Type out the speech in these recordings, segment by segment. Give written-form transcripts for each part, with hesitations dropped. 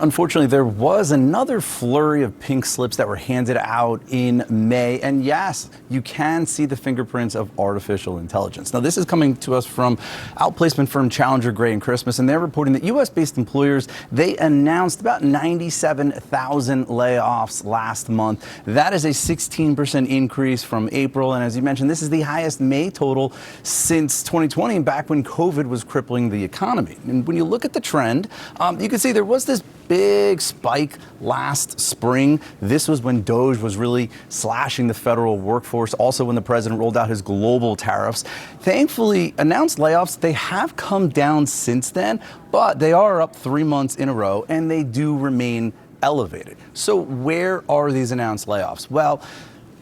Unfortunately, there was another flurry of pink slips that were handed out in May. And yes, you can see the fingerprints of artificial intelligence. Now, this is coming to us from outplacement firm Challenger Gray and Christmas, and they're reporting that U.S.-based employers, they announced about 97,000 layoffs last month. That is a 16% increase from April. And as you mentioned, this is the highest May total since 2020, back when COVID was crippling the economy. And when you look at the trend, you can see there was this big spike last spring. This was when DOGE was really slashing the federal workforce, also when the president rolled out his global tariffs. Thankfully, announced layoffs, they have come down since then, but they are up 3 months in a row, and they do remain elevated. So where are these announced layoffs? Well,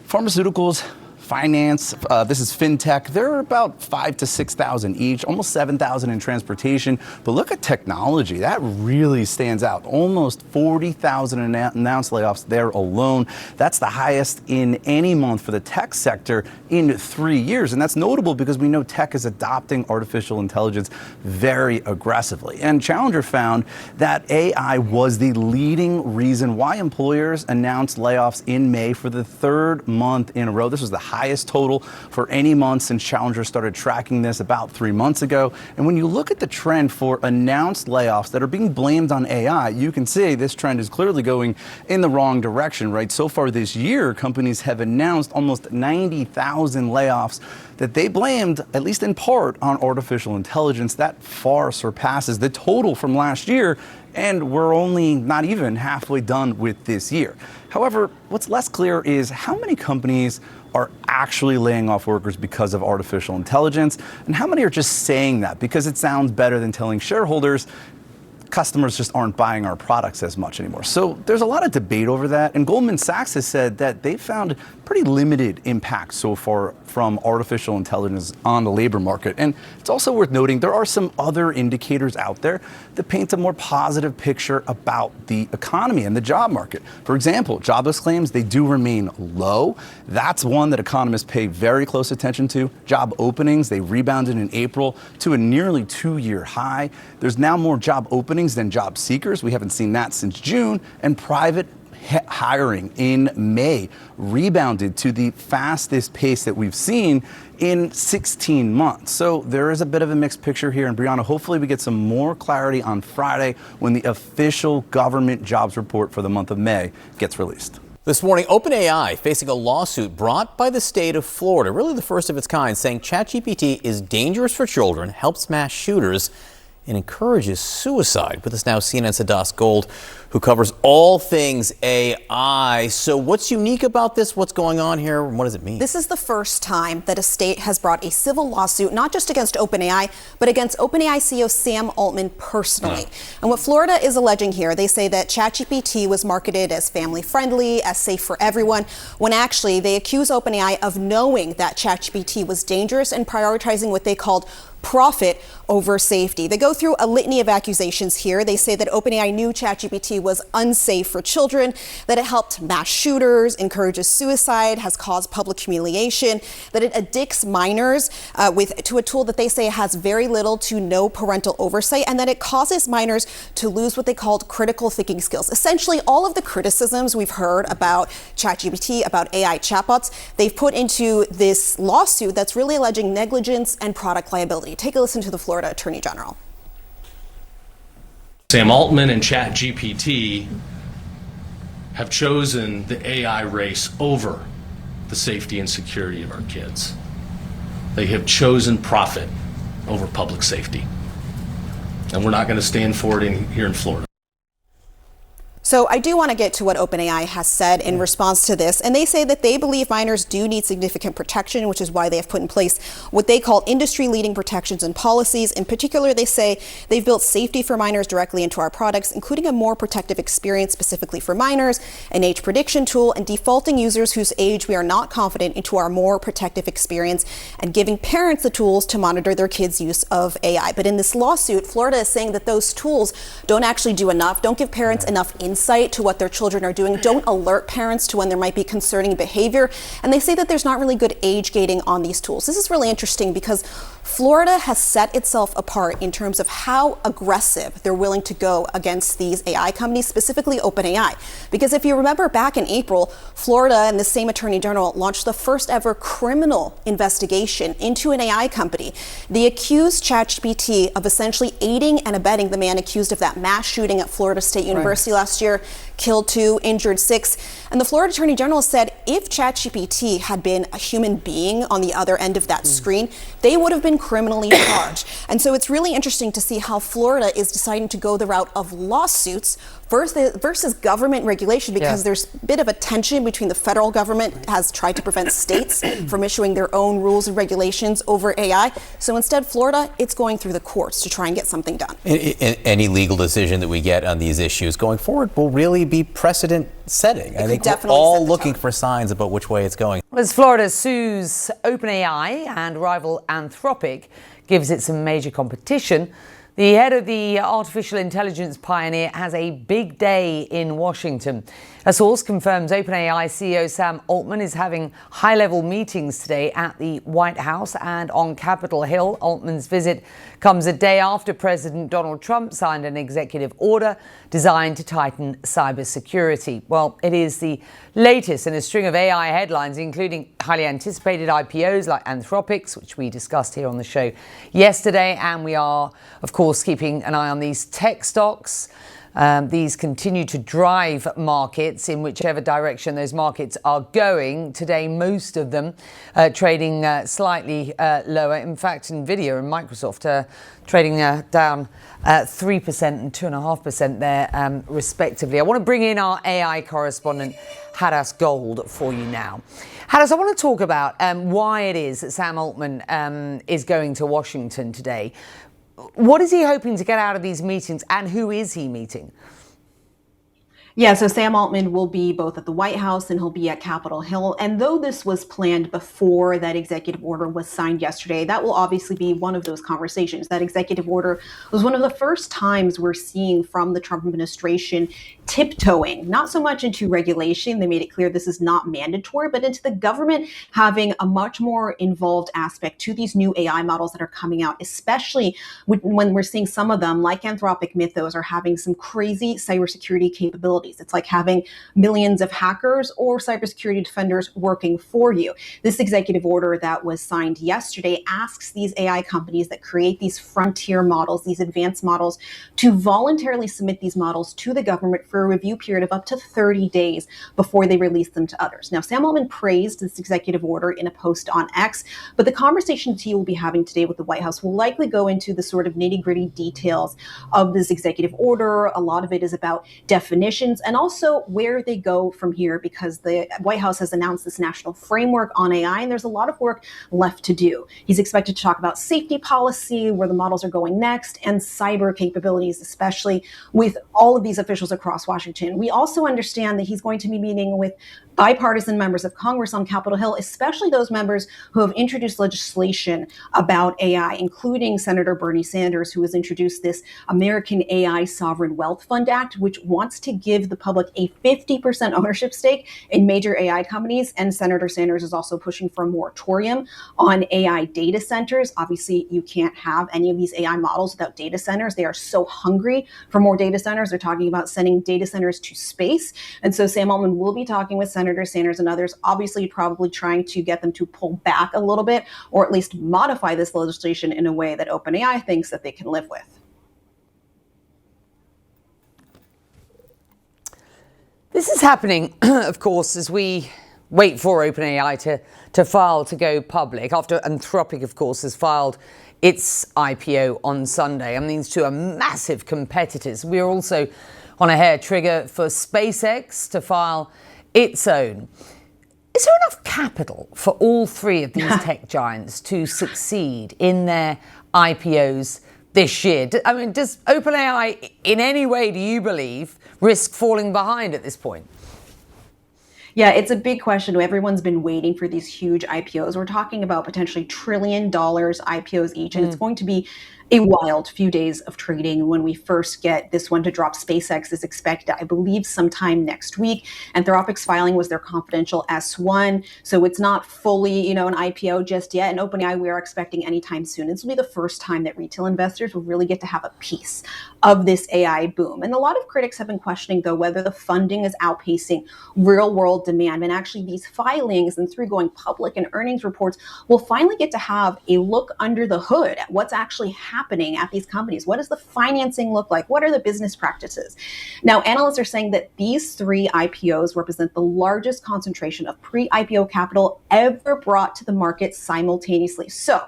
pharmaceuticals, finance, this is fintech. They're about 5,000 to 6,000 each, almost 7,000 in transportation. But look at technology. That really stands out. Almost 40,000 announced layoffs there alone. That's the highest in any month for the tech sector in 3 years. And that's notable because we know tech is adopting artificial intelligence very aggressively. And Challenger found that AI was the leading reason why employers announced layoffs in May for the third month in a row. This was the highest total for any month since Challenger started tracking this about 3 months ago. And when you look at the trend for announced layoffs that are being blamed on AI, you can see this trend is clearly going in the wrong direction, right? So far this year, companies have announced almost 90,000 layoffs that they blamed, at least in part, on artificial intelligence. That far surpasses the total from last year, and we're only not even halfway done with this year. However, what's less clear is how many companies are actually laying off workers because of artificial intelligence, and how many are just saying that because it sounds better than telling shareholders customers just aren't buying our products as much anymore. So there's a lot of debate over that, and Goldman Sachs has said that they found pretty limited impact so far from artificial intelligence on the labor market. And it's also worth noting there are some other indicators out there that paint a more positive picture about the economy and the job market. For example, jobless claims, they do remain low. That's one that economists pay very close attention to. Job openings, they rebounded in April to a nearly 2-year high. There's now more job openings than job seekers. We haven't seen that since June. And private hiring in May rebounded to the fastest pace that we've seen in 16 months. So there is a bit of a mixed picture here. And Brianna, hopefully we get some more clarity on Friday when the official government jobs report for the month of May gets released. This morning, OpenAI facing a lawsuit brought by the state of Florida, really the first of its kind, saying ChatGPT is dangerous for children, helps mass shooters, and encourages suicide. With us now, CNN's Hadass Gold, who covers all things AI. So what's unique about this? What's going on here? What does it mean? This is the first time that a state has brought a civil lawsuit, not just against OpenAI, but against OpenAI CEO Sam Altman personally. And what Florida is alleging here, they say that ChatGPT was marketed as family friendly, as safe for everyone, when actually they accuse OpenAI of knowing that ChatGPT was dangerous and prioritizing what they called profit over safety. They go through a litany of accusations here. They say that OpenAI knew ChatGPT was unsafe for children, that it helped mass shooters, encourages suicide, has caused public humiliation, that it addicts minors to a tool that they say has very little to no parental oversight, and that it causes minors to lose what they called critical thinking skills. Essentially, all of the criticisms we've heard about ChatGPT, about AI chatbots, they've put into this lawsuit that's really alleging negligence and product liability. Take a listen to the Florida Attorney General. Sam Altman and ChatGPT have chosen the AI race over the safety and security of our kids. They have chosen profit over public safety. And we're not going to stand for it here in Florida. So I do want to get to what OpenAI has said in response to this. And they say that they believe minors do need significant protection, which is why they have put in place what they call industry-leading protections and policies. In particular, they say they've built safety for minors directly into our products, including a more protective experience specifically for minors, an age prediction tool, and defaulting users whose age we are not confident into our more protective experience, and giving parents the tools to monitor their kids' use of AI. But in this lawsuit, Florida is saying that those tools don't actually do enough, don't give parents enough insight to what their children are doing, don't alert parents to when there might be concerning behavior, and they say that there's not really good age gating on these tools. This is really interesting because Florida has set itself apart in terms of how aggressive they're willing to go against these AI companies, specifically OpenAI. Because if you remember back in April, Florida and the same attorney general launched the first ever criminal investigation into an AI company. They accused ChatGPT of essentially aiding and abetting the man accused of that mass shooting at Florida State University last year, killed 2, injured 6. And the Florida attorney general said if ChatGPT had been a human being on the other end of that screen, they would have been criminally charged. And so it's really interesting to see how Florida is deciding to go the route of lawsuits versus government regulation, because there's a bit of a tension between the federal government has tried to prevent states from issuing their own rules and regulations over AI. So instead, Florida, it's going through the courts to try and get something done. Any legal decision that we get on these issues going forward will really be precedent setting. I think we're all looking for signs about which way it's going. As Florida sues OpenAI and rival Anthropic gives it some major competition, the head of the artificial intelligence pioneer has a big day in Washington. A source confirms OpenAI CEO Sam Altman is having high-level meetings today at the White House and on Capitol Hill. Altman's visit comes a day after President Donald Trump signed an executive order designed to tighten cybersecurity. Well, it is the latest in a string of AI headlines, including highly anticipated IPOs like Anthropic's, which we discussed here on the show yesterday. And we are, of course, keeping an eye on these tech stocks. These continue to drive markets in whichever direction those markets are going. Today, most of them trading slightly lower. In fact, Nvidia and Microsoft trading down 3% and 2.5% there, respectively. I want to bring in our AI correspondent, Hadas Gold, for you now. Hadas, I want to talk about why it is that Sam Altman is going to Washington today. What is he hoping to get out of these meetings, and who is he meeting? Yeah, so Sam Altman will be both at the White House and he'll be at Capitol Hill. And though this was planned before that executive order was signed yesterday, that will obviously be one of those conversations. That executive order was one of the first times we're seeing from the Trump administration tiptoeing, not so much into regulation. They made it clear this is not mandatory, but into the government having a much more involved aspect to these new AI models that are coming out, especially when we're seeing some of them, like Anthropic Mythos, are having some crazy cybersecurity capabilities. It's like having millions of hackers or cybersecurity defenders working for you. This executive order that was signed yesterday asks these AI companies that create these frontier models, these advanced models, to voluntarily submit these models to the government for a review period of up to 30 days before they release them to others. Now, Sam Altman praised this executive order in a post on X, but the conversations he will be having today with the White House will likely go into the sort of nitty-gritty details of this executive order. A lot of it is about definitions and also where they go from here, because the White House has announced this national framework on AI, and there's a lot of work left to do. He's expected to talk about safety policy, where the models are going next, and cyber capabilities, especially with all of these officials across Washington. We also understand that he's going to be meeting with bipartisan members of Congress on Capitol Hill, especially those members who have introduced legislation about AI, including Senator Bernie Sanders, who has introduced this American AI Sovereign Wealth Fund Act, which wants to give the public a 50% ownership stake in major AI companies. And Senator Sanders is also pushing for a moratorium on AI data centers. Obviously, you can't have any of these AI models without data centers. They are so hungry for more data centers. They're talking about sending data centers to space. And so Sam Altman will be talking with Senator Sanders and others, obviously probably trying to get them to pull back a little bit, or at least modify this legislation in a way that OpenAI thinks that they can live with. This is happening, of course, as we wait for OpenAI to file to go public, after Anthropic, of course, has filed its IPO on Sunday. I mean, these two are massive competitors. We are also on a hair trigger for SpaceX to file its own. Is there enough capital for all three of these tech giants to succeed in their IPOs this year? I mean, does OpenAI in any way, do you believe, risk falling behind at this point? Yeah, it's a big question. Everyone's been waiting for these huge IPOs. We're talking about potentially $1 trillion IPOs each, and it's going to be a wild few days of trading when we first get this one to drop. SpaceX is expected, I believe, sometime next week. Anthropic's filing was their confidential S1, so it's not fully, an IPO just yet. And OpenAI, we are expecting anytime soon. This will be the first time that retail investors will really get to have a piece of this AI boom. And a lot of critics have been questioning, though, whether the funding is outpacing real-world demand. And actually, these filings and through going public and earnings reports, we'll finally get to have a look under the hood at what's actually happening at these companies. What does the financing look like? What are the business practices? Now, analysts are saying that these 3 IPOs represent the largest concentration of pre-IPO capital ever brought to the market simultaneously. So,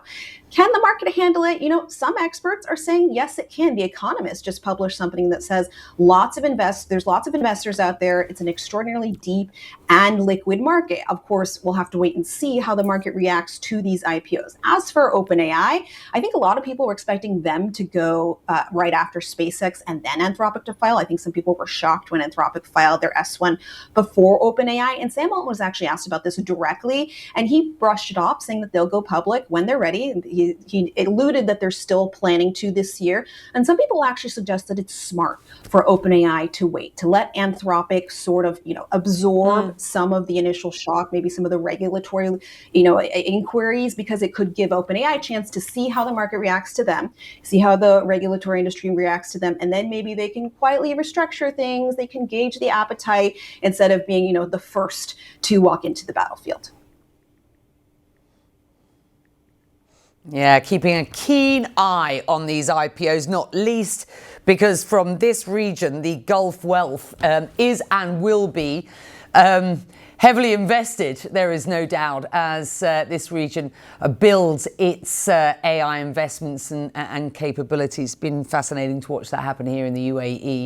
can the market handle it? Some experts are saying yes, it can. The Economist just published something that says there's lots of investors out there. It's an extraordinarily deep and liquid market. Of course, we'll have to wait and see how the market reacts to these IPOs. As for OpenAI, I think a lot of people were expecting them to go right after SpaceX and then Anthropic to file. I think some people were shocked when Anthropic filed their S1 before OpenAI. And Sam Altman was actually asked about this directly, and he brushed it off, saying that they'll go public when they're ready. He alluded that they're still planning to this year. And some people actually suggest that it's smart for OpenAI to wait, to let Anthropic sort of, absorb some of the initial shock, maybe some of the regulatory, inquiries, because it could give OpenAI a chance to see how the market reacts to them, see how the regulatory industry reacts to them, and then maybe they can quietly restructure things. They can gauge the appetite instead of being, the first to walk into the battlefield. Yeah, keeping a keen eye on these IPOs, not least because from this region, the Gulf wealth is and will be heavily invested, there is no doubt, as this region builds its AI investments and capabilities. It's been fascinating to watch that happen here in the UAE.